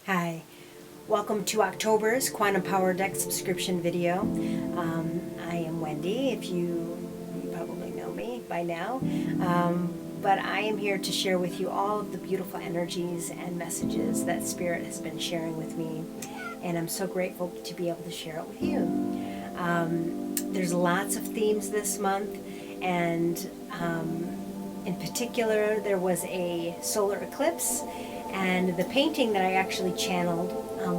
Hi, welcome to October's Quantum Power Deck subscription video. I am Wendy, if you probably know me by now, but I am here to share with you all of the beautiful energies and messages that Spirit has been sharing with me, and I'm so grateful to be able to share it with you. There's lots of themes this month, and in particular, there was a solar eclipse, and the painting that I actually channeled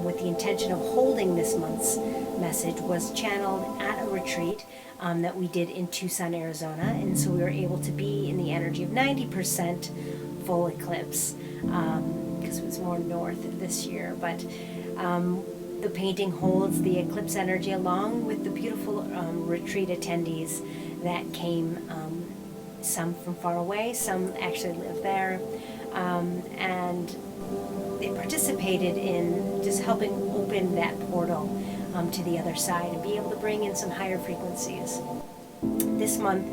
with the intention of holding this month's message was channeled at a retreat that we did in Tucson, Arizona. And so we were able to be in the energy of 90% full eclipse because it was more north this year. But the painting holds the eclipse energy along with the beautiful retreat attendees that came, some from far away, some actually live there. And they participated in just helping open that portal to the other side and be able to bring in some higher frequencies. This month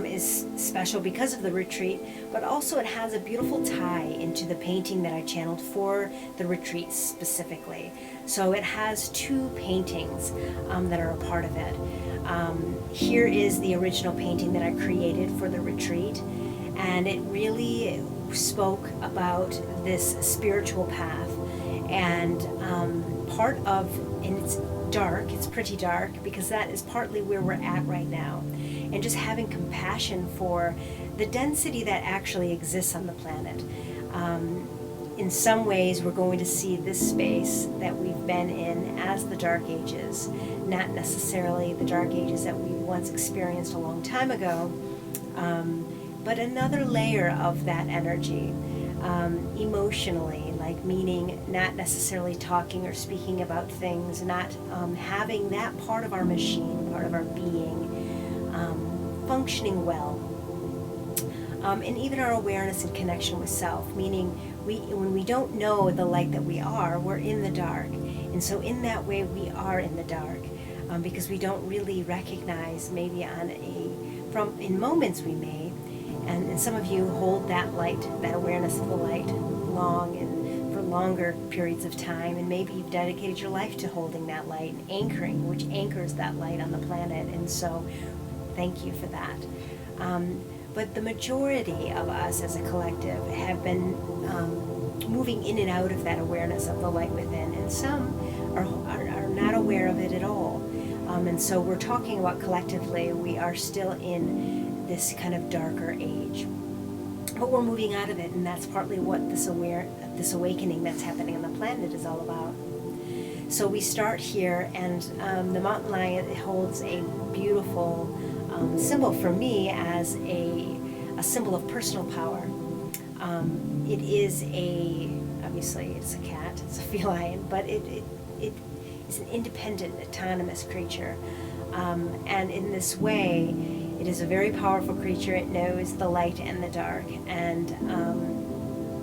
is special because of the retreat, but also it has a beautiful tie into the painting that I channeled for the retreat specifically. So it has two paintings that are a part of it. Here is the original painting that I created for the retreat, and it really spoke about this spiritual path, and and it's dark, it's pretty dark, because that is partly where we're at right now, and just having compassion for the density that actually exists on the planet. In some ways, we're going to see this space that we've been in as the Dark Ages, not necessarily the Dark Ages that we once experienced a long time ago, but another layer of that energy, emotionally, like meaning not necessarily talking or speaking about things, not having that part of our machine, part of our being, functioning well. And even our awareness and connection with self, meaning when we don't know the light that we are, we're in the dark. And so in that way, we are in the dark, because we don't really recognize, maybe in moments we may, and some of you hold that light, that awareness of the light long and for longer periods of time, and maybe you've dedicated your life to holding that light and anchoring, which anchors that light on the planet, and so thank you for that. But the majority of us as a collective have been moving in and out of that awareness of the light within, and some are not aware of it at all. And so we're talking about collectively, we are still in this kind of darker age. But we're moving out of it, and that's partly what this awakening that's happening on the planet is all about. So we start here, and the mountain lion holds a beautiful symbol for me as a symbol of personal power. It is obviously it's a cat, it's a feline, but it is an independent, autonomous creature. And in this way, it is a very powerful creature. It knows the light and the dark, and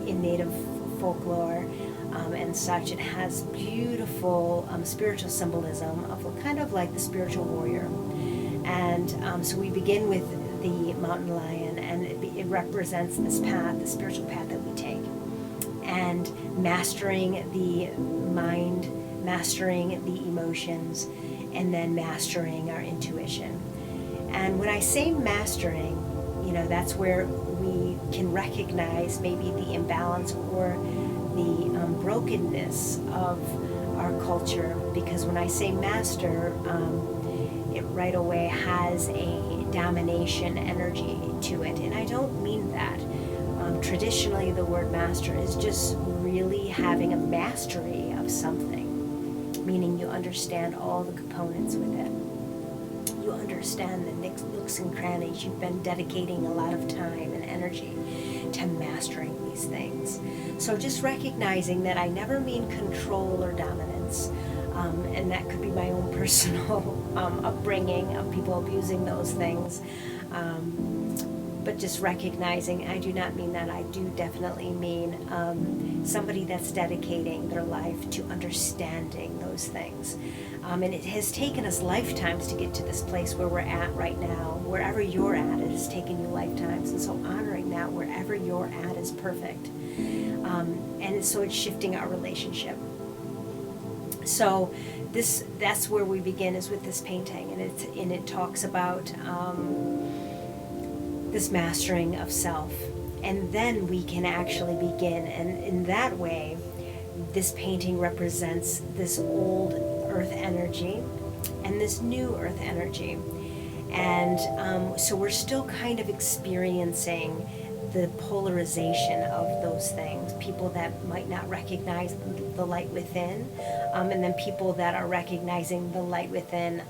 in Native folklore and such, it has beautiful spiritual symbolism of kind of like the spiritual warrior. And so we begin with the mountain lion, and it represents this path, the spiritual path that we take, and mastering the mind, mastering the emotions, and then mastering our intuition. And when I say mastering, that's where we can recognize maybe the imbalance or the brokenness of our culture, because when I say master, it right away has a domination energy to it, and I don't mean that. Traditionally, the word master is just really having a mastery of something, meaning you understand all the components with it. You understand the nooks and crannies. You've been dedicating a lot of time and energy to mastering these things. So just recognizing that I never mean control or dominance. And that could be my own personal upbringing of people abusing those things. But just recognizing, I do not mean that. I do definitely mean somebody that's dedicating their life to understanding those things. And it has taken us lifetimes to get to this place where we're at right now. Wherever you're at, it has taken you lifetimes. And so honoring that wherever you're at is perfect. And so it's shifting our relationship. So that's where we begin, is with this painting, and it talks about this mastering of self, and then we can actually begin. And in that way, this painting represents this old earth energy and this new earth energy, and so we're still kind of experiencing the polarization of those things. People that might not recognize the light within, and then people that are recognizing the light within,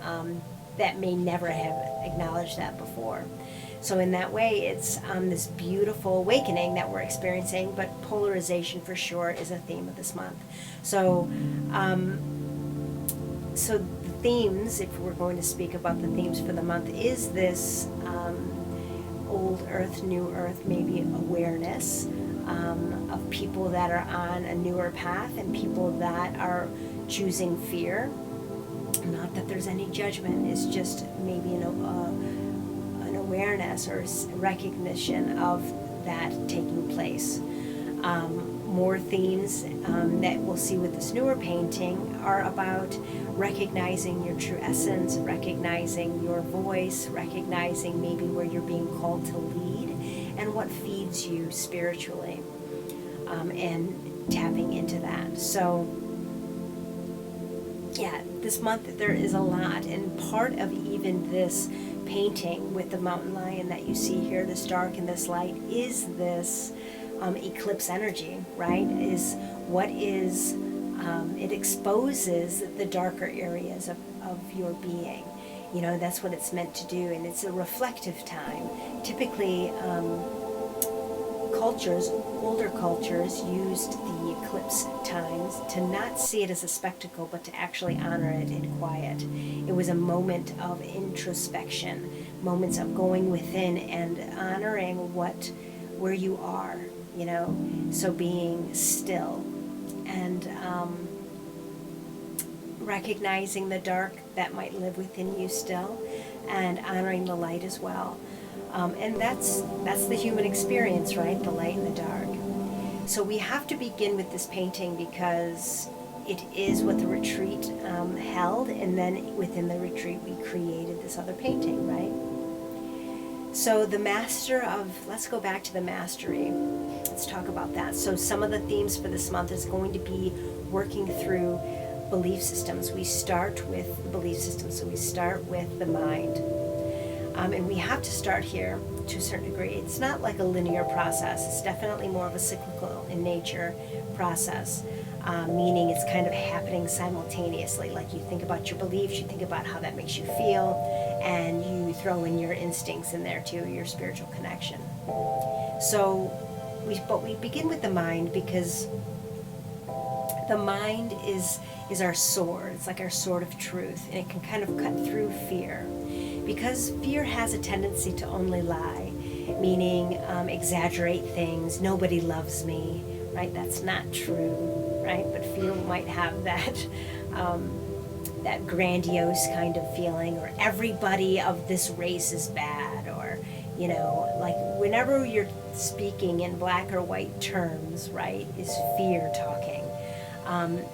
that may never have acknowledged that before. So in that way, it's this beautiful awakening that we're experiencing, but polarization for sure is a theme of this month. So, so the themes, if we're going to speak about the themes for the month, is this old earth, new earth, maybe awareness of people that are on a newer path and people that are choosing fear. Not that there's any judgment, it's just maybe an awareness or recognition of that taking place. More themes that we'll see with this newer painting are about recognizing your true essence, recognizing your voice, recognizing maybe where you're being called to lead and what feeds you spiritually, and tapping into that. So yeah, this month there is a lot, and part of even this painting with the mountain lion that you see here, this dark and this light, is this eclipse energy, right? Is what is, it exposes the darker areas of your being. You know, that's what it's meant to do, and it's a reflective time. Typically, older cultures used the eclipse times to not see it as a spectacle, but to actually honor it in quiet. It was a moment of introspection, moments of going within and honoring where you are, you know, so being still and recognizing the dark that might live within you still, and honoring the light as well. And that's the human experience, right? The light and the dark. So we have to begin with this painting because it is what the retreat held, and then within the retreat we created this other painting, right? So the master of, let's go back to the mastery. Let's talk about that. So some of the themes for this month is going to be working through belief systems. We start with the belief systems, so we start with the mind. And we have to start here to a certain degree. It's not like a linear process. It's definitely more of a cyclical in nature process, meaning it's kind of happening simultaneously. Like you think about your beliefs, you think about how that makes you feel, and you throw in your instincts in there too, your spiritual connection. So, but we begin with the mind because the mind is our sword. It's like our sword of truth, and it can kind of cut through fear. Because fear has a tendency to only lie, meaning exaggerate things. Nobody loves me, right? That's not true, right? But fear might have that that grandiose kind of feeling, or everybody of this race is bad, or, you know, like whenever you're speaking in black or white terms, right, is fear talking.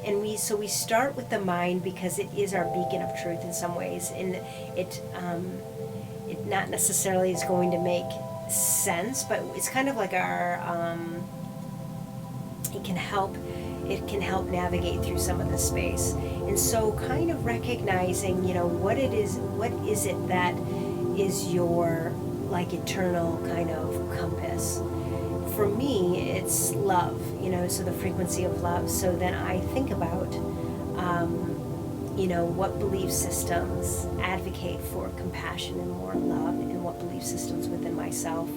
And we start with the mind because it is our beacon of truth in some ways, and it not necessarily is going to make sense, but it's kind of like our it can help navigate through some of the space. And so kind of recognizing, you know, what is it that is your like eternal kind of compass. For me, it's love, you know, so the frequency of love. So then I think about, you know, what belief systems advocate for compassion and more love, and what belief systems within myself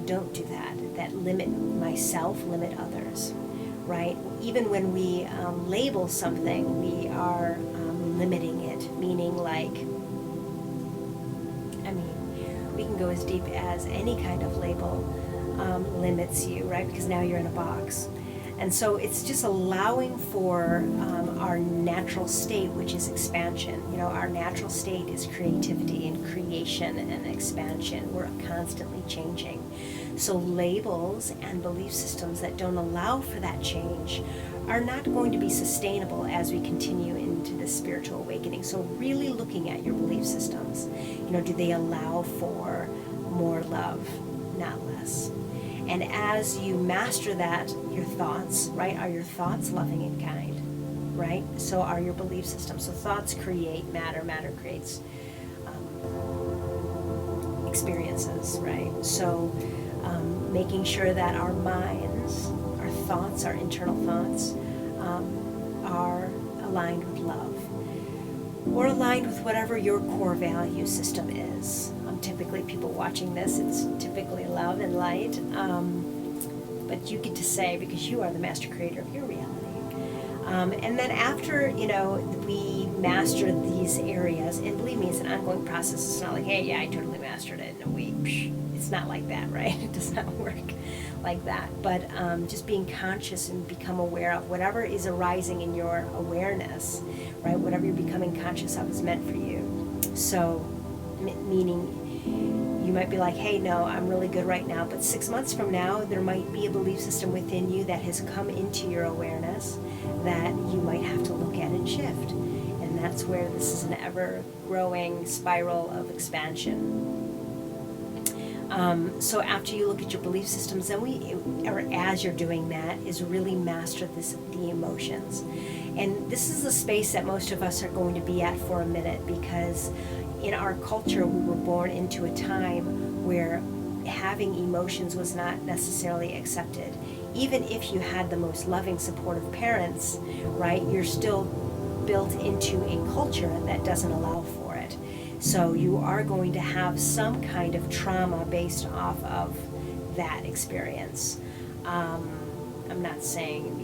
don't do that limit myself, limit others, right? Even when we label something, we are limiting it, meaning like, I mean, we can go as deep as any kind of label limits you, right? Because now you're in a box. And so it's just allowing for our natural state, which is expansion. You know, our natural state is creativity and creation and expansion. We're constantly changing. So labels and belief systems that don't allow for that change are not going to be sustainable as we continue into this spiritual awakening. So really looking at your belief systems, do they allow for more love, not less? And as you master that, your thoughts, right? Are your thoughts loving and kind, right? So are your belief systems. So thoughts create matter, matter creates experiences, right? So making sure that our minds, our thoughts, our internal thoughts are aligned with love, or aligned with whatever your core value system is. Typically, people watching this, it's typically love and light, but you get to say, because you are the master creator of your reality. And then after, we master these areas, and believe me, it's an ongoing process. It's not like, hey, yeah, I totally mastered it in a week. It's not like that, right? It does not work like that. But just being conscious and become aware of whatever is arising in your awareness, right? Whatever you're becoming conscious of is meant for you. So, meaning you might be like, hey, no, I'm really good right now. But 6 months from now, there might be a belief system within you that has come into your awareness that you might have to look at and shift. And that's where this is an ever-growing spiral of expansion. So after you look at your belief systems, then as you're doing that, is really master the emotions. And this is the space that most of us are going to be at for a minute, because in our culture, we were born into a time where having emotions was not necessarily accepted. Even if you had the most loving, supportive parents, right, you're still built into a culture that doesn't allow for it. So you are going to have some kind of trauma based off of that experience. I'm not saying,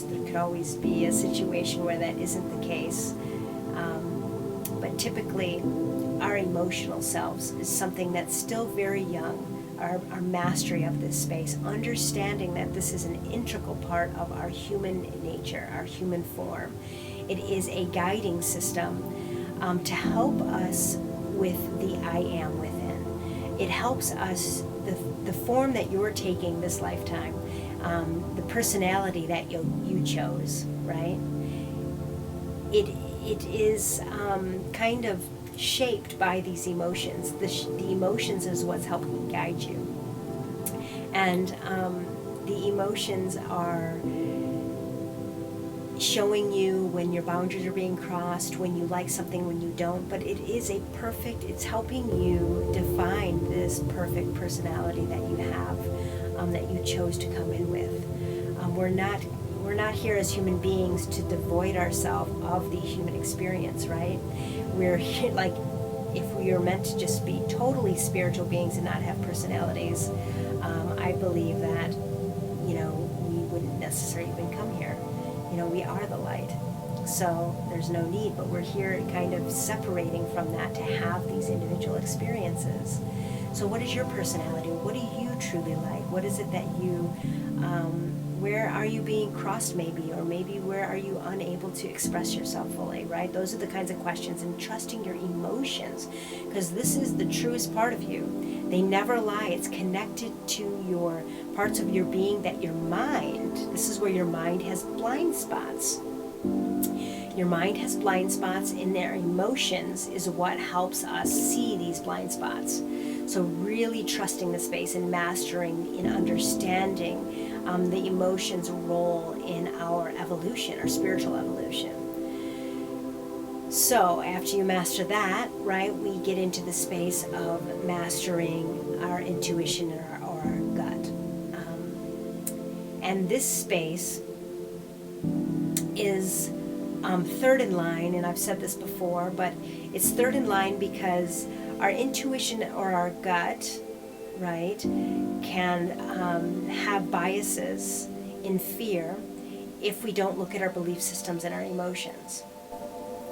there could always be a situation where that isn't the case. But typically, our emotional selves is something that's still very young. Our mastery of this space, understanding that this is an integral part of our human nature, our human form. It is a guiding system to help us with the I am within. It helps us, the form that you're taking this lifetime, the personality that you chose, right? It is kind of shaped by these emotions. The emotions is what's helping guide you. And the emotions are showing you when your boundaries are being crossed, when you like something, when you don't. But it is it's helping you define this perfect personality that you have, that you chose to come in with. We're not here as human beings to devoid ourselves of the human experience, right? We're here, like, if we are meant to just be totally spiritual beings and not have personalities, I believe that, we wouldn't necessarily even come here. We are the light. So there's no need, but we're here kind of separating from that to have these individual experiences. So what is your personality? What do you truly like? What is it that you, where are you being crossed maybe, or maybe where are you unable to express yourself fully, right? Those are the kinds of questions, and trusting your emotions, because this is the truest part of you. They never lie. It's connected to your parts of your being that your mind, this is where your mind has blind spots. Your mind has blind spots, and their emotions is what helps us see these blind spots. So really trusting the space and mastering in understanding the emotions' role in our evolution, our spiritual evolution. So after you master that, right, we get into the space of mastering our intuition or our gut. And this space is third in line, and I've said this before, but it's third in line because our intuition or our gut, right, can have biases in fear if we don't look at our belief systems and our emotions,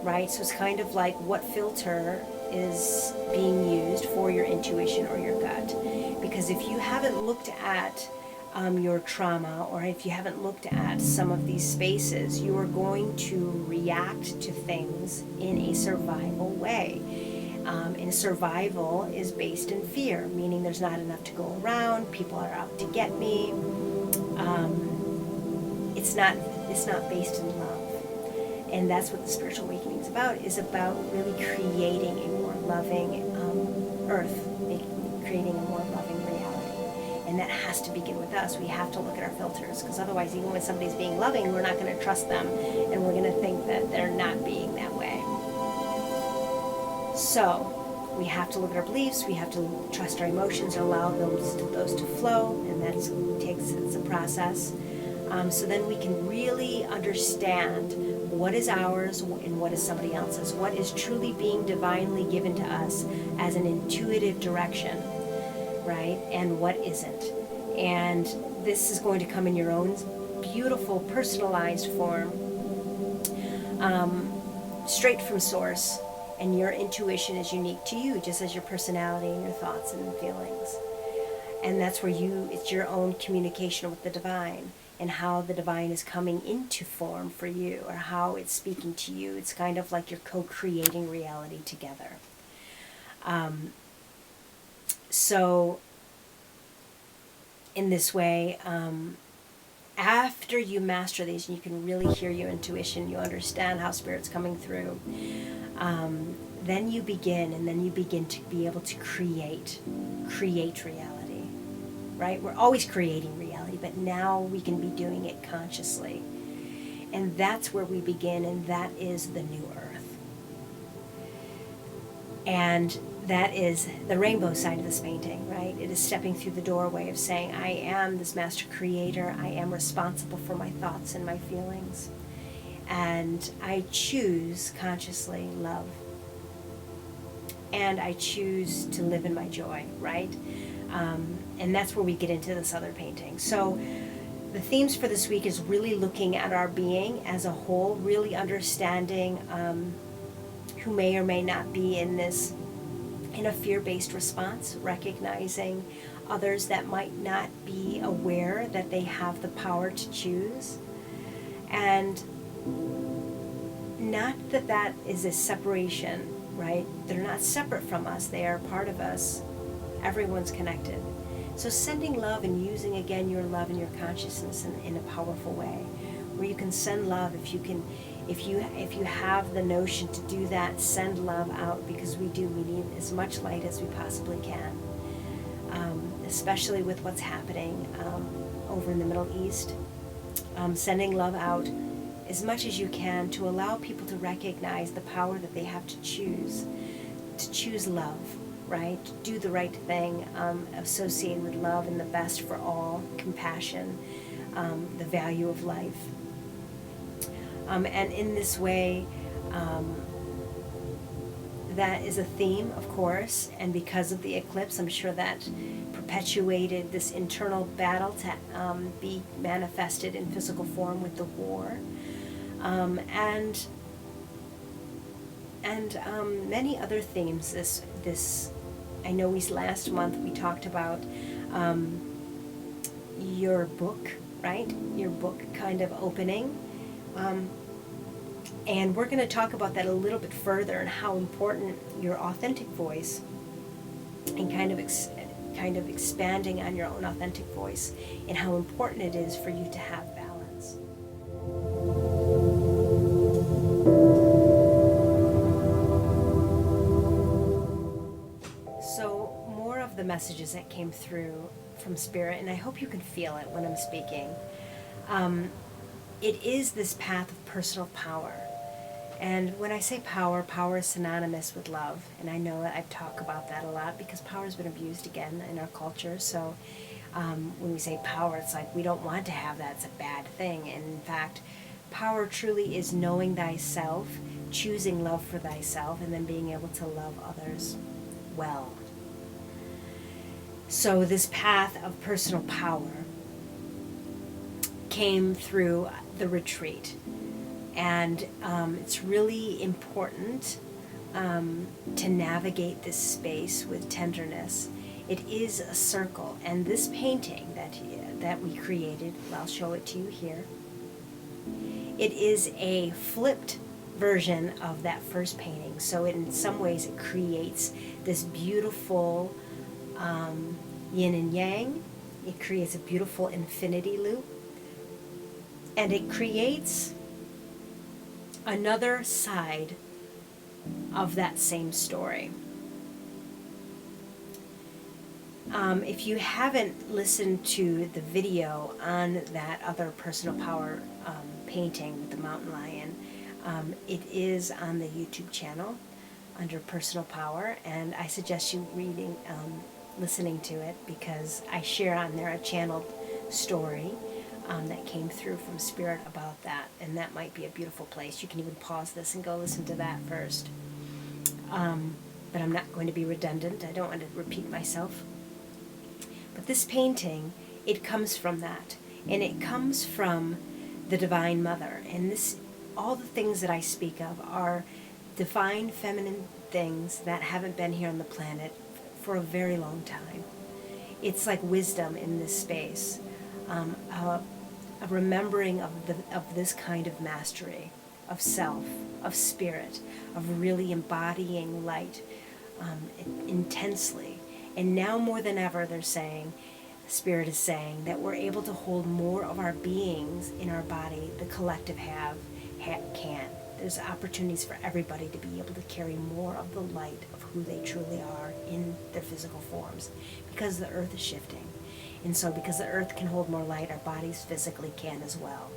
right? So it's kind of like, what filter is being used for your intuition or your gut? Because if you haven't looked at your trauma, or if you haven't looked at some of these spaces, you are going to react to things in a survival way. And survival is based in fear, meaning there's not enough to go around, people are out to get me. It's not based in love. And that's what the spiritual awakening is about really creating a more loving earth, creating a more loving reality. And that has to begin with us. We have to look at our filters, because otherwise, even when somebody's being loving, we're not going to trust them, and we're going to think that they're not being that way. So we have to look at our beliefs, we have to trust our emotions, allow those to flow, and it's a process. So then we can really understand what is ours and what is somebody else's, what is truly being divinely given to us as an intuitive direction, right? And what isn't. And this is going to come in your own beautiful, personalized form, straight from source. And your intuition is unique to you, just as your personality and your thoughts and feelings. And that's where it's your own communication with the divine, and how the divine is coming into form for you, or how it's speaking to you. It's kind of like you're co-creating reality together. So in this way, after you master these, and you can really hear your intuition, you understand how Spirit's coming through, then you begin to be able to create reality, right? We're always creating reality, but now we can be doing it consciously. And that's where we begin, and that is the new earth. And that is the rainbow side of this painting, right? It is stepping through the doorway of saying, I am this master creator. I am responsible for my thoughts and my feelings. And I choose consciously love. And I choose to live in my joy, right? And that's where we get into this other painting. So the themes for this week is really looking at our being as a whole, really understanding who may or may not be in a fear-based response, recognizing others that might not be aware that they have the power to choose. And not that is a separation, right? They're not separate from us. They are part of us. Everyone's connected. So sending love and using again your love and your consciousness in a powerful way, where you can send love. If you have the notion to do that, send love out, because we need as much light as we possibly can, especially with what's happening over in the Middle East. Sending love out as much as you can to allow people to recognize the power that they have to choose love, right? Do the right thing, associated with love and the best for all, compassion, the value of life. And in this way, that is a theme, of course, and because of the eclipse, I'm sure that perpetuated this internal battle to be manifested in physical form with the war. And many other themes. This I know last month we talked about your book, right? Your book kind of opening. And we're going to talk about that a little bit further, and how important your authentic voice, and kind of expanding on your own authentic voice, and how important it is for you to have balance. So more of the messages that came through from Spirit, and I hope you can feel it when I'm speaking. It is this path of personal power. And when I say power, power is synonymous with love. And I know that I've talked about that a lot, because power has been abused again in our culture. So when we say power, it's like we don't want to have that. It's a bad thing. And in fact, power truly is knowing thyself, choosing love for thyself, and then being able to love others well. So this path of personal power came through the retreat. And it's really important to navigate this space with tenderness. It is a circle, and this painting that we created, I'll show it to you here. It is a flipped version of that first painting. So in some ways it creates this beautiful yin and yang. It creates a beautiful infinity loop. And it creates another side of that same story. If you haven't listened to the video on that other personal power painting with the mountain lion, it is on the YouTube channel under personal power, and I suggest you listening to it, because I share on there a channeled story that came through from Spirit about that, and that might be a beautiful place. You can even pause this and go listen to that first. But I'm not going to be redundant. I don't want to repeat myself. But this painting, it comes from that, and it comes from the Divine Mother. And this, all the things that I speak of are divine feminine things that haven't been here on the planet for a very long time. It's like wisdom in this space, a remembering of this kind of mastery, of self, of spirit, of really embodying light intensely. And now more than ever, they're saying, Spirit is saying, that we're able to hold more of our beings in our body. The collective can. There's opportunities for everybody to be able to carry more of the light of who they truly are in their physical forms, because the earth is shifting. And so because the earth can hold more light, our bodies physically can as well.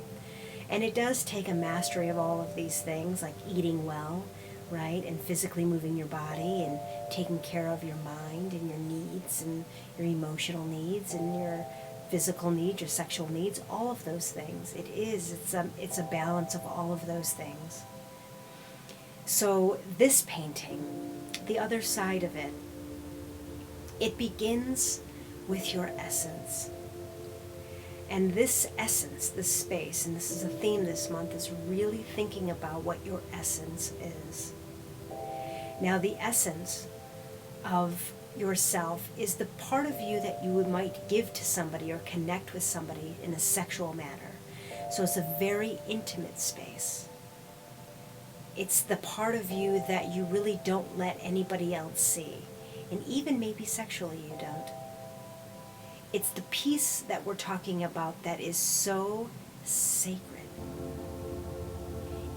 And it does take a mastery of all of these things, like eating well, right, and physically moving your body and taking care of your mind and your needs and your emotional needs and your physical needs, your sexual needs, all of those things. It's a balance of all of those things. So this painting, the other side of it, it begins with your essence. And this essence, this space, and this is a theme this month, is really thinking about what your essence is. Now, the essence of yourself is the part of you that you might give to somebody or connect with somebody in a sexual manner. So it's a very intimate space. It's the part of you that you really don't let anybody else see. And even maybe sexually you don't. It's the piece that we're talking about that is so sacred.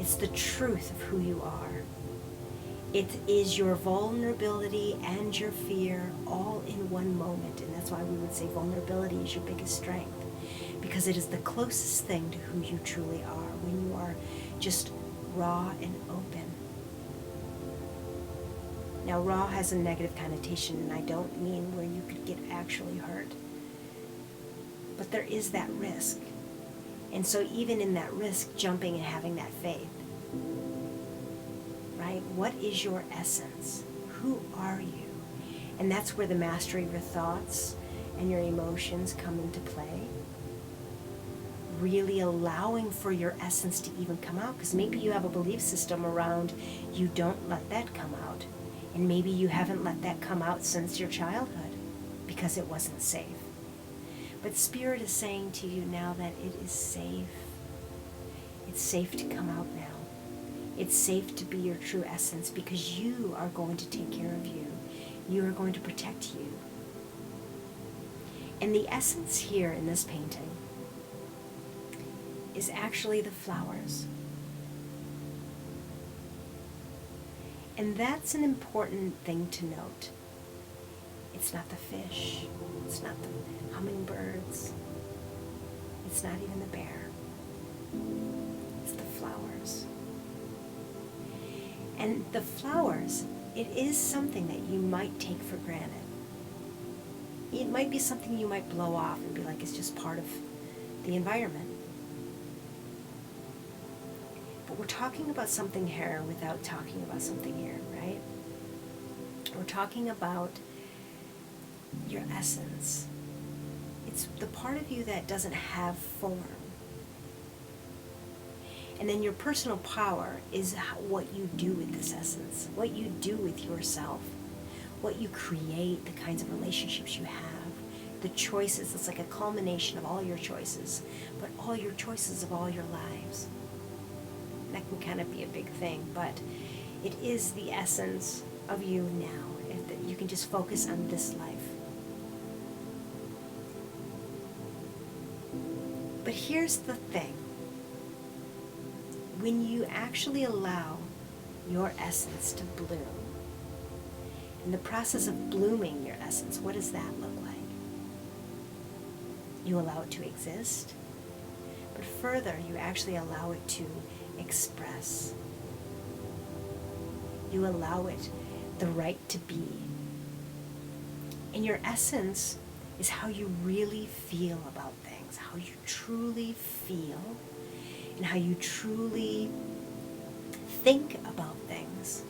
It's the truth of who you are. It is your vulnerability and your fear all in one moment. And that's why we would say vulnerability is your biggest strength. Because it is the closest thing to who you truly are, when you are just raw and open. Now, raw has a negative connotation, and I don't mean where you could get actually hurt. But there is that risk. And so even in that risk, jumping and having that faith, right? What is your essence? Who are you? And that's where the mastery of your thoughts and your emotions come into play. Really allowing for your essence to even come out, because maybe you have a belief system around you don't let that come out. And maybe you haven't let that come out since your childhood because it wasn't safe. But Spirit is saying to you now that it is safe. It's safe to come out now. It's safe to be your true essence, because you are going to take care of you. You are going to protect you. And the essence here in this painting is actually the flowers. And that's an important thing to note. It's not the fish. It's not the hummingbirds. It's not even the bear. It's the flowers. And the flowers, it is something that you might take for granted. It might be something you might blow off and be like, it's just part of the environment. But we're talking about something here without talking about something here, right? We're talking about your essence. It's the part of you that doesn't have form. And then your personal power is what you do with this essence, what you do with yourself, what you create, the kinds of relationships you have, the choices. It's like a culmination of all your choices, but all your choices of all your lives. That can kind of be a big thing, but it is the essence of you now. If that you can just focus on this life. But here's the thing. When you actually allow your essence to bloom, in the process of blooming your essence, what does that look like? You allow it to exist, but further, you actually allow it to express. You allow it the right to be. And your essence is how you really feel about things, how you truly feel, and how you truly think about things.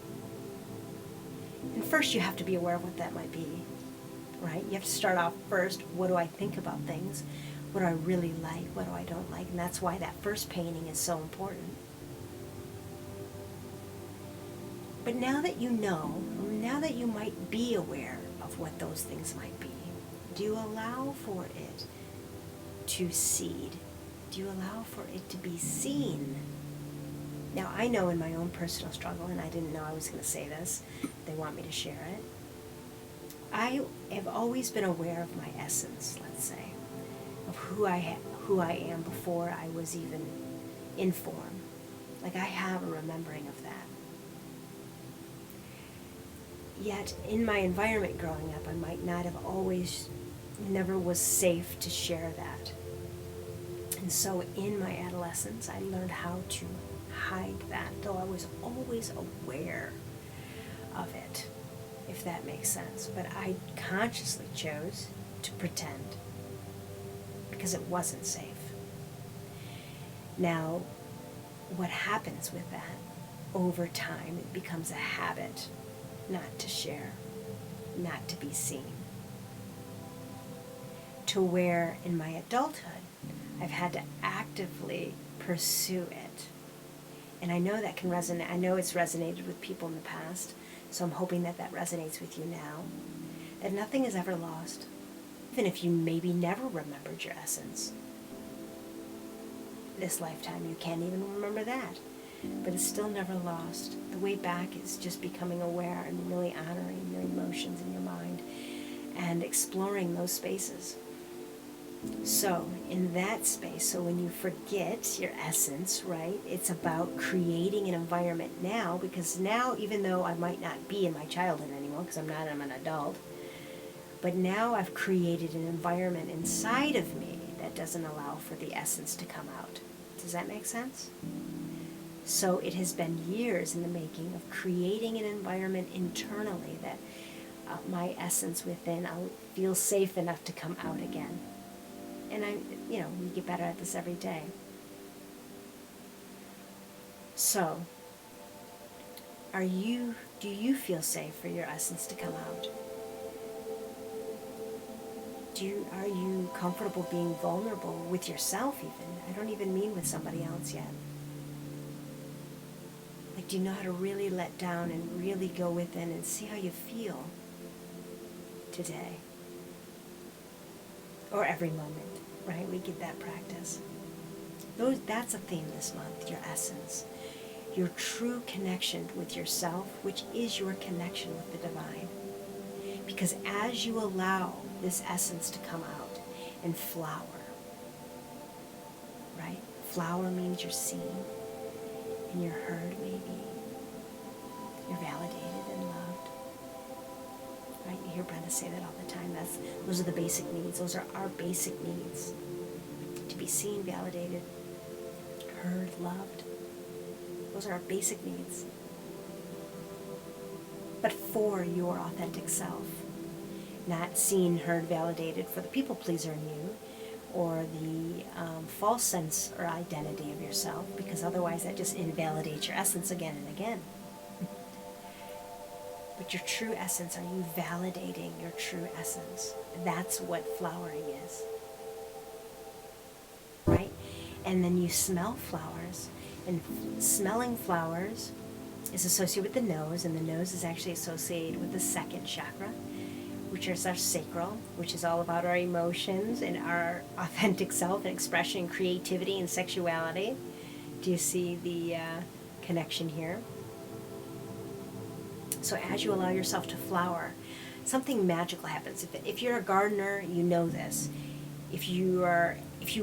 And first you have to be aware of what that might be, right? You have to start off first, what do I think about things? What do I really like? What do I don't like? And that's why that first painting is so important. But now that you know, now that you might be aware of what those things might be, do you allow for it to seed? Do you allow for it to be seen? Now, I know in my own personal struggle, and I didn't know I was going to say this, they want me to share it. I have always been aware of my essence, let's say, of who I am before I was even in form. Like, I have a remembering of that. Yet, in my environment growing up, I might not have always, never was safe to share that. And so in my adolescence, I learned how to hide that, though I was always aware of it, if that makes sense. But I consciously chose to pretend because it wasn't safe. Now, what happens with that? Over time, it becomes a habit not to share, not to be seen. To where in my adulthood, I've had to actively pursue it. And I know that can resonate. I know it's resonated with people in the past, so I'm hoping that that resonates with you now. That nothing is ever lost, even if you maybe never remembered your essence. This lifetime, you can't even remember that. But it's still never lost. The way back is just becoming aware and really honoring your emotions in your mind and exploring those spaces. So, in that space, so when you forget your essence, right, it's about creating an environment now, because now, even though I might not be in my childhood anymore, because I'm an adult, but now I've created an environment inside of me that doesn't allow for the essence to come out. Does that make sense? So it has been years in the making of creating an environment internally that my essence within feels safe enough to come out again. And we get better at this every day. So, do you feel safe for your essence to come out? Are you comfortable being vulnerable with yourself even? I don't even mean with somebody else yet. Like, do you know how to really let down and really go within and see how you feel today? Or every moment, right? We get that practice. That's a theme this month, your essence. Your true connection with yourself, which is your connection with the divine. Because as you allow this essence to come out and flower, right? Flower means you're seen and you're heard, maybe. You're validated and loved. Right? You hear Brenda say that all the time. Those are the basic needs. Those are our basic needs. To be seen, validated, heard, loved. Those are our basic needs. But for your authentic self. Not seen, heard, validated for the people pleaser in you, or the false sense or identity of yourself, because otherwise that just invalidates your essence again and again. But your true essence, are you validating your true essence? That's what flowering is. Right? And then you smell flowers, and smelling flowers is associated with the nose, and the nose is actually associated with the second chakra, which is our sacral, which is all about our emotions and our authentic self and expression and creativity and sexuality. Do you see connection here. So as you allow yourself to flower, something magical happens. If you're a gardener, you know this. If you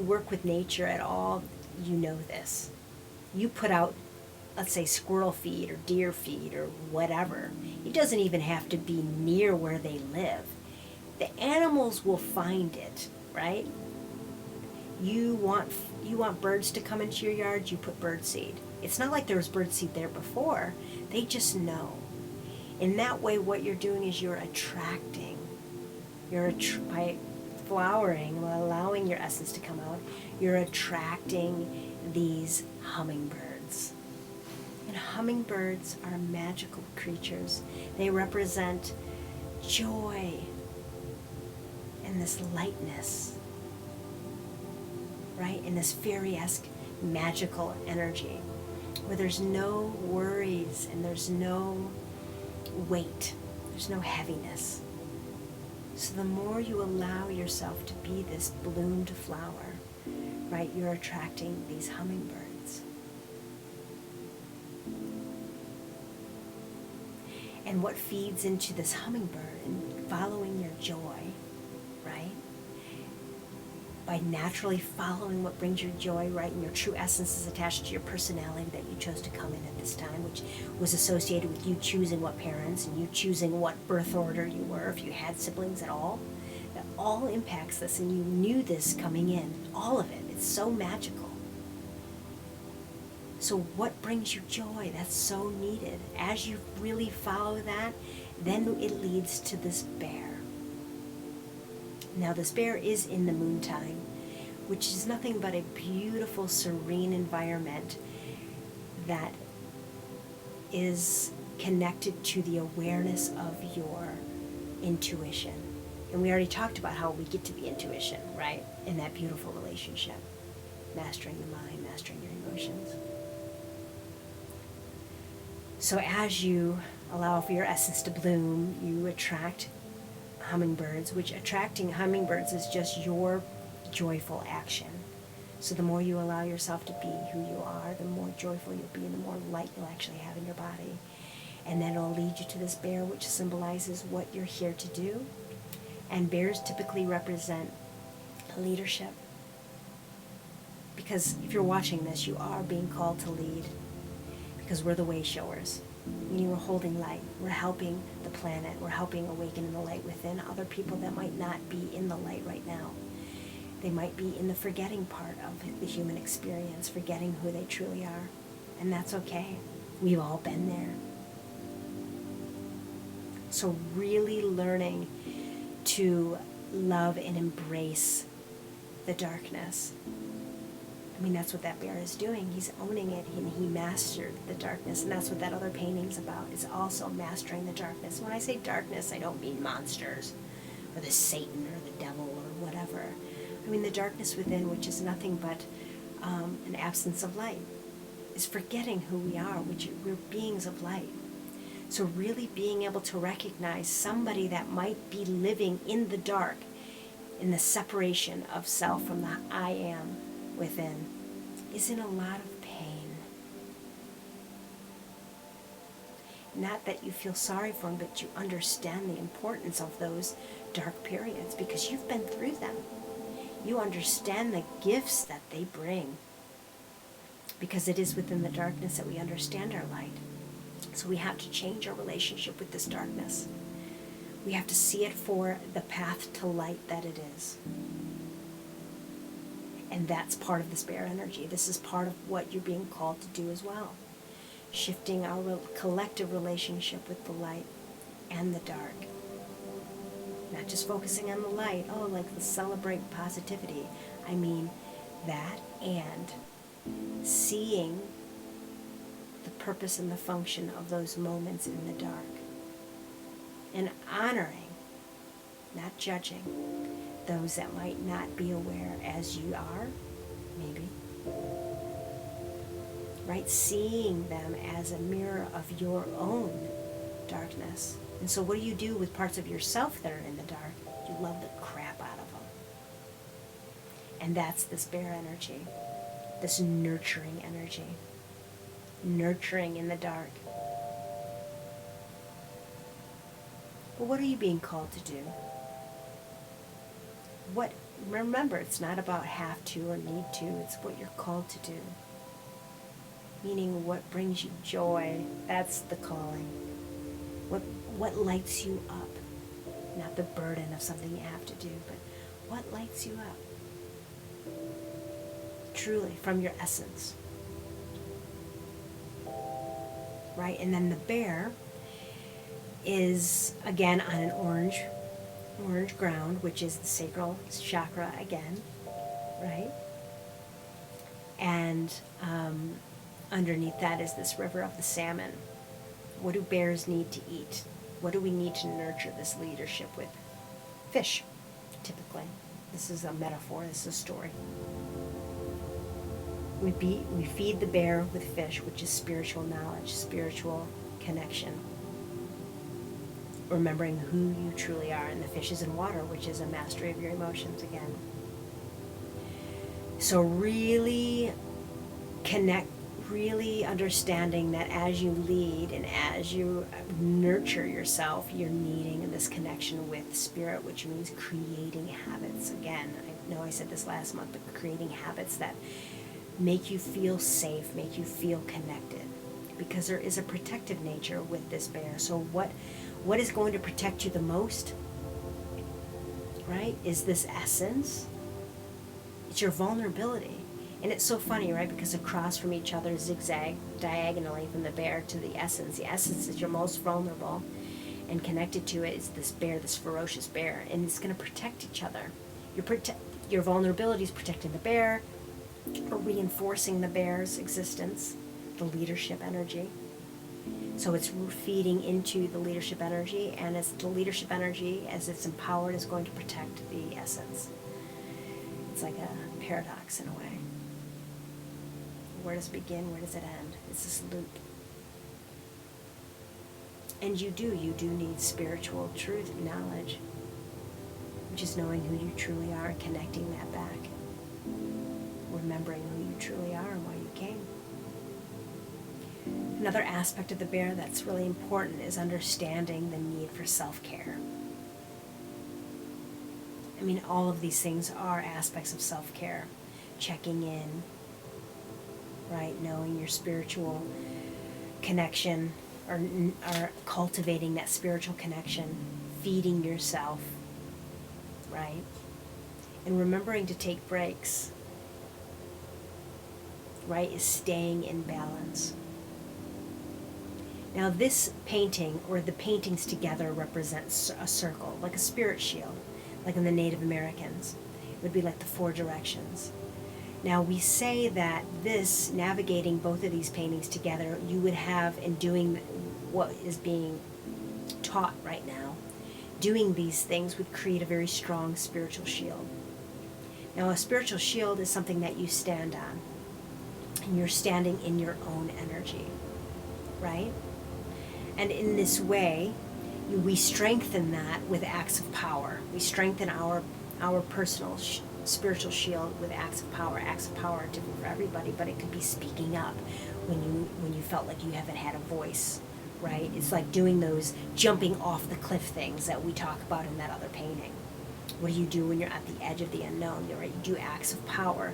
work with nature at all, you know this. You put out, let's say, squirrel feed or deer feed or whatever. It doesn't even have to be near where they live. The animals will find it, right? You want birds to come into your yard, you put bird seed. It's not like there was bird seed there before. They just know. In that way, what you're doing is you're attracting. By flowering, allowing your essence to come out, you're attracting these hummingbirds. And hummingbirds are magical creatures. They represent joy and this lightness, right? And this fairy-esque magical energy where there's no worries and there's no weight, there's no heaviness. So the more you allow yourself to be this bloomed flower, right, you're attracting these hummingbirds. And what feeds into this hummingbird and following your joy, right? By naturally following what brings your joy, right, and your true essence is attached to your personality that you chose to come in at this time, which was associated with you choosing what parents and you choosing what birth order you were, if you had siblings at all. That all impacts this, and you knew this coming in, all of it. It's so magical. So what brings you joy? That's so needed. As you really follow that, then it leads to this bear. Now this bear is in the moon time, which is nothing but a beautiful, serene environment that is connected to the awareness of your intuition. And we already talked about how we get to the intuition, right? In that beautiful relationship. Mastering the mind, mastering your emotions. So as you allow for your essence to bloom, you attract hummingbirds, which attracting hummingbirds is just your joyful action. So the more you allow yourself to be who you are, the more joyful you'll be and the more light you'll actually have in your body. And then it'll lead you to this bear, which symbolizes what you're here to do. And bears typically represent leadership. Because if you're watching this, you are being called to lead. Because we're the way showers. Meaning we're holding light. We're helping the planet. We're helping awaken the light within other people that might not be in the light right now. They might be in the forgetting part of the human experience, forgetting who they truly are. And that's okay. We've all been there. So really learning to love and embrace the darkness. I mean, that's what that bear is doing. He's owning it, and he mastered the darkness, and that's what that other painting's about, is also mastering the darkness. When I say darkness, I don't mean monsters, or the Satan, or the devil, or whatever. I mean the darkness within, which is nothing but an absence of light, is forgetting who we are, which we're beings of light. So really being able to recognize somebody that might be living in the dark, in the separation of self from the I am within, is in a lot of pain. Not that you feel sorry for them, but you understand the importance of those dark periods because you've been through them. You understand the gifts that they bring because it is within the darkness that we understand our light. So we have to change our relationship with this darkness. We have to see it for the path to light that it is. And that's part of this bear energy. This is part of what you're being called to do as well. Shifting our collective relationship with the light and the dark. Not just focusing on the light, like let's celebrate positivity. I mean that, and seeing the purpose and the function of those moments in the dark. And honoring, not judging, those that might not be aware as you are, maybe. Right? Seeing them as a mirror of your own darkness. And so what do you do with parts of yourself that are in the dark? You love the crap out of them. And that's this bear energy, this nurturing energy. nurturing in the dark. But what are you being called to do? Remember, it's not about have to or need to, it's what you're called to do. Meaning what brings you joy, that's the calling. What lights you up? Not the burden of something you have to do, but what lights you up? Truly, from your essence. Right? And then the bear is, again, on an orange ground, which is the sacral chakra again, right? And underneath that is this river of the salmon. What do bears need to eat? What do we need to nurture this leadership with? Fish, typically. This is a metaphor, this is a story. We feed the bear with fish, which is spiritual knowledge, spiritual connection. Remembering who you truly are, and the fish is in water, which is a mastery of your emotions again. So really connect, really understanding that as you lead and as you nurture yourself, you're needing this connection with spirit, which means creating habits. Again, I know I said this last month, but creating habits that make you feel safe, make you feel connected, because there is a protective nature with this bear. So what is going to protect you the most, right, is this essence. It's your vulnerability. And it's so funny, right, because across from each other, zigzag diagonally from the bear to the essence is your most vulnerable, and connected to it is this bear, this ferocious bear, and it's going to protect each other. Your vulnerability is protecting the bear, or reinforcing the bear's existence, the leadership energy. So it's feeding into the leadership energy, and it's the leadership energy, as it's empowered, is going to protect the essence. It's like a paradox in a way. Where does it begin? Where does it end? It's this loop. And you do need spiritual truth, knowledge, which is knowing who you truly are and connecting that back. Remembering who you truly are and why you came. Another aspect of the bear that's really important is understanding the need for self-care. I mean, all of these things are aspects of self-care. Checking in, right? Knowing your spiritual connection, or cultivating that spiritual connection, feeding yourself, right? And remembering to take breaks, right, is staying in balance. Now this painting, or the paintings together, represents a circle, like a spirit shield, like in the Native Americans. It would be like the 4 directions. Now we say that this, navigating both of these paintings together, you would have, in doing what is being taught right now, doing these things would create a very strong spiritual shield. Now a spiritual shield is something that you stand on, and you're standing in your own energy, right? And in this way, we strengthen that with acts of power. We strengthen our personal spiritual shield with acts of power. Acts of power are different for everybody, but it could be speaking up when you felt like you haven't had a voice, right? It's like doing those jumping off the cliff things that we talk about in that other painting. What do you do when you're at the edge of the unknown? Right? You do acts of power,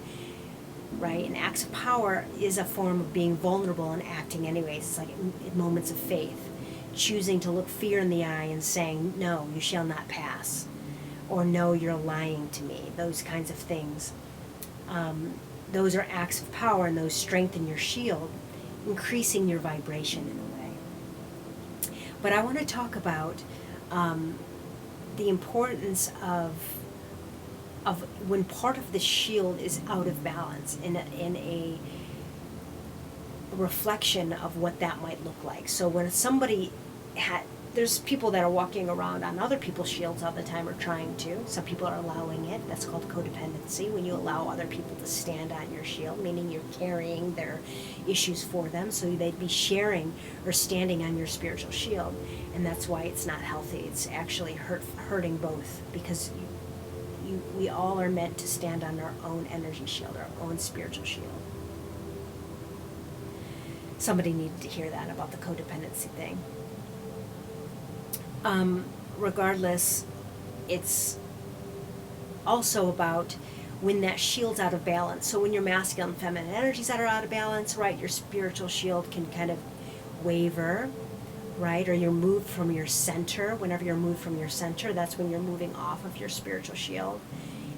right? And acts of power is a form of being vulnerable and acting anyways. It's like in moments of faith, choosing to look fear in the eye and saying, no, you shall not pass, or no, you're lying to me. Those kinds of things. Those are acts of power, and those strengthen your shield, increasing your vibration in a way. But I want to talk about the importance of when part of the shield is out of balance, in a reflection of what that might look like. So when somebody there's people that are walking around on other people's shields all the time, or trying to. Some people are allowing it. That's called codependency, when you allow other people to stand on your shield, meaning you're carrying their issues for them, so they'd be sharing or standing on your spiritual shield. And that's why it's not healthy. It's actually hurting both, because we all are meant to stand on our own energy shield, our own spiritual shield. somebody needed to hear that about the codependency thing. Regardless, it's also about when that shield's out of balance. So when your masculine and feminine energies that are out of balance, right, your spiritual shield can kind of waver, right? Or you're moved from your center. Whenever you're moved from your center, that's when you're moving off of your spiritual shield.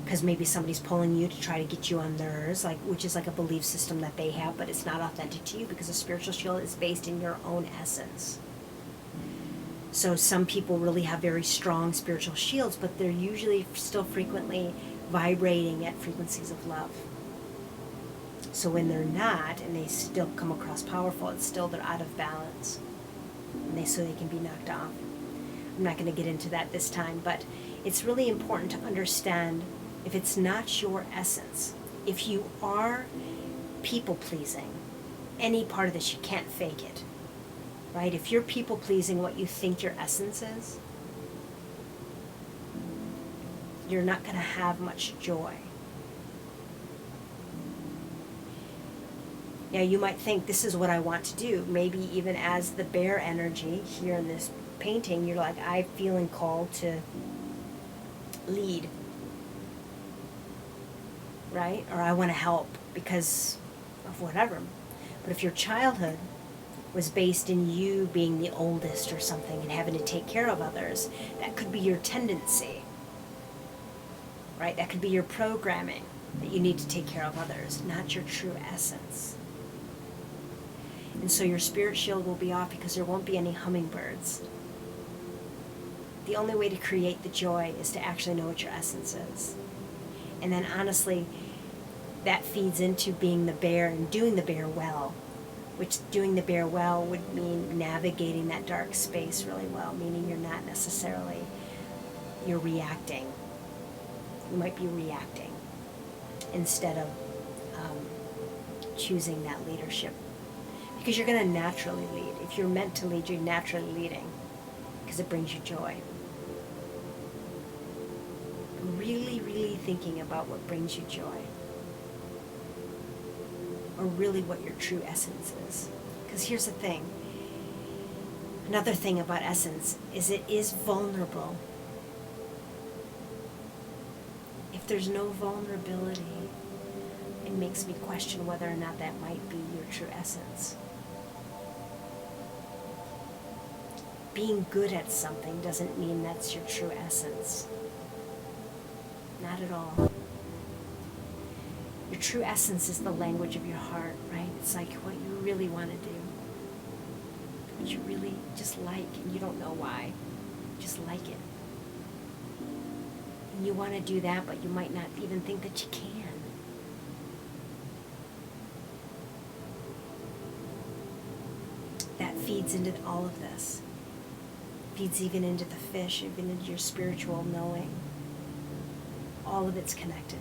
Because maybe somebody's pulling you to try to get you on theirs, like, which is like a belief system that they have, but it's not authentic to you, because a spiritual shield is based in your own essence. So some people really have very strong spiritual shields, but they're usually still frequently vibrating at frequencies of love. So when they're not, and they still come across powerful, it's still they're out of balance, and so they can be knocked off. I'm not going to get into that this time, but it's really important to understand if it's not your essence. If you are people pleasing, any part of this, you can't fake it, right? If you're people pleasing what you think your essence is, you're not going to have much joy. Now you might think, this is what I want to do. Maybe even as the bear energy here in this painting, you're like, I'm feeling called to lead, right? Or I want to help because of whatever. But if your childhood was based in you being the oldest or something and having to take care of others, that could be your tendency, right? That could be your programming, that you need to take care of others, not your true essence. And so your spirit shield will be off because there won't be any hummingbirds. The only way to create the joy is to actually know what your essence is. And then honestly, that feeds into being the bear and doing the bear well, which doing the bear well would mean navigating that dark space really well, meaning you're not necessarily, you're reacting. You might be reacting instead of choosing that leadership. Because you're going to naturally lead. If you're meant to lead, you're naturally leading because it brings you joy. Really, really thinking about what brings you joy. Or really what your true essence is. Because here's the thing. Another thing about essence is it is vulnerable. If there's no vulnerability, it makes me question whether or not that might be your true essence. Being good at something doesn't mean that's your true essence. Not at all. Your true essence is the language of your heart, right? It's like what you really want to do. What you really just like, and you don't know why. You just like it. And you want to do that, but you might not even think that you can. That feeds into all of this. Feeds even into the fish, even into your spiritual knowing. All of it's connected.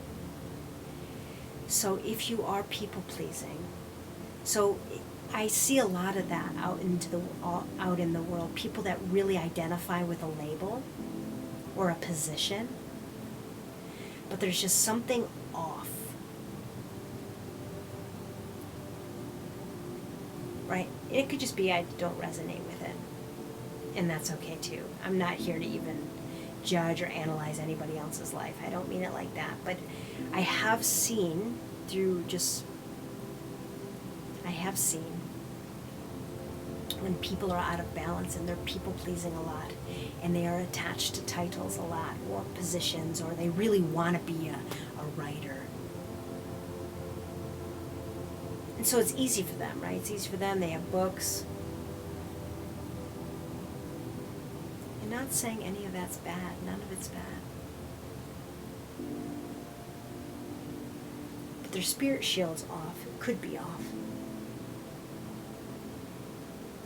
So if you are people pleasing, so I see a lot of that out in the world. People that really identify with a label or a position, but there's just something off, right? It could just be I don't resonate with it, and that's okay too. I'm not here to even judge or analyze anybody else's life. I don't mean it like that, but I have seen when people are out of balance and they're people pleasing a lot and they are attached to titles a lot or positions, or they really want to be a writer. And so it's easy for them, right? It's easy for them. They have books. I'm not saying any of that's bad. None of it's bad. But their spirit shield's off. It could be off.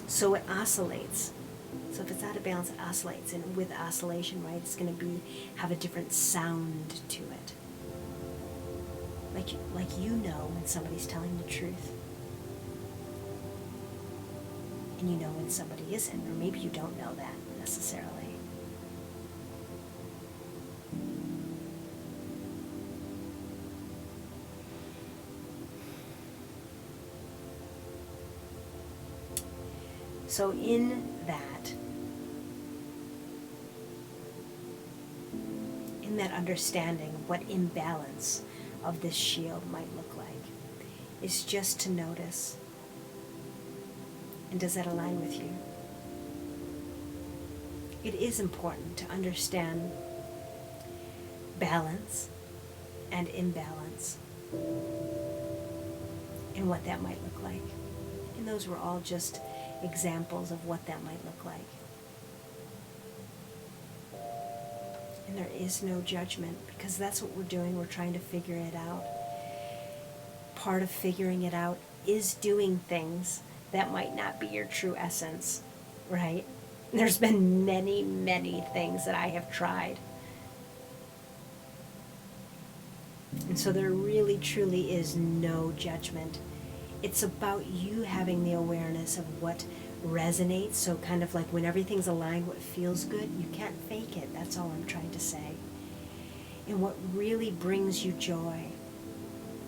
So it oscillates. So if it's out of balance, it oscillates. And with oscillation, right, it's going to have a different sound to it. Like you know when somebody's telling the truth. And you know when somebody isn't. Or maybe you don't know that necessarily. So in that understanding of what imbalance of this shield might look like, is just to notice, and does that align with you? It is important to understand balance and imbalance and what that might look like. And those were all just examples of what that might look like. And there is no judgment, because that's what we're doing. We're trying to figure it out. Part of figuring it out is doing things that might not be your true essence, right? There's been many, many things that I have tried. And so there really, truly is no judgment. It's about you having the awareness of what resonates. So kind of like when everything's aligned, what feels good, you can't fake it. That's all I'm trying to say. And what really brings you joy.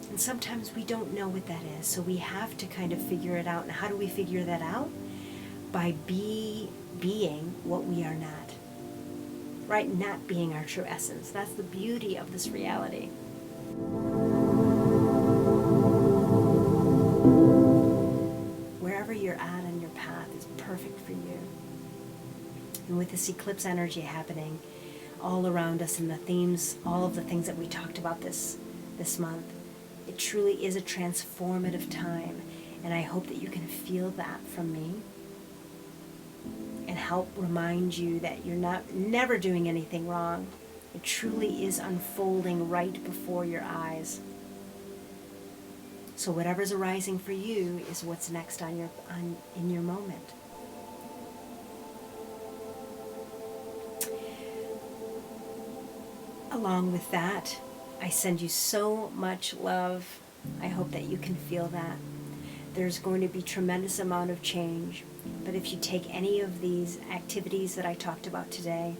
And sometimes we don't know what that is. So we have to kind of figure it out. And how do we figure that out? By being what we are not. Right? Not being our true essence. That's the beauty of this reality. Wherever you're at on your path is perfect for you. And with this eclipse energy happening all around us, and the themes, all of the things that we talked about this month, it truly is a transformative time. And I hope that you can feel that from me and help remind you that you're never doing anything wrong. It truly is unfolding right before your eyes. So whatever's arising for you is what's next in your moment. Along with that, I send you so much love. I hope that you can feel that. There's going to be tremendous amount of change. But if you take any of these activities that I talked about today,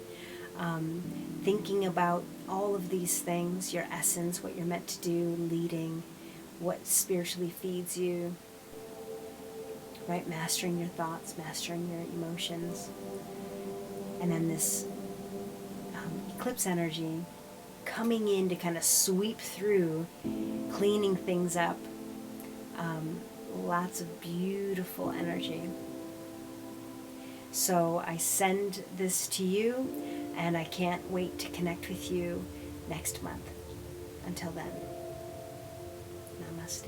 thinking about all of these things, your essence, what you're meant to do, leading, what spiritually feeds you, right? Mastering your thoughts, mastering your emotions. And then this eclipse energy coming in to kind of sweep through, cleaning things up. Lots of beautiful energy. So I send this to you, and I can't wait to connect with you next month. Until then, namaste.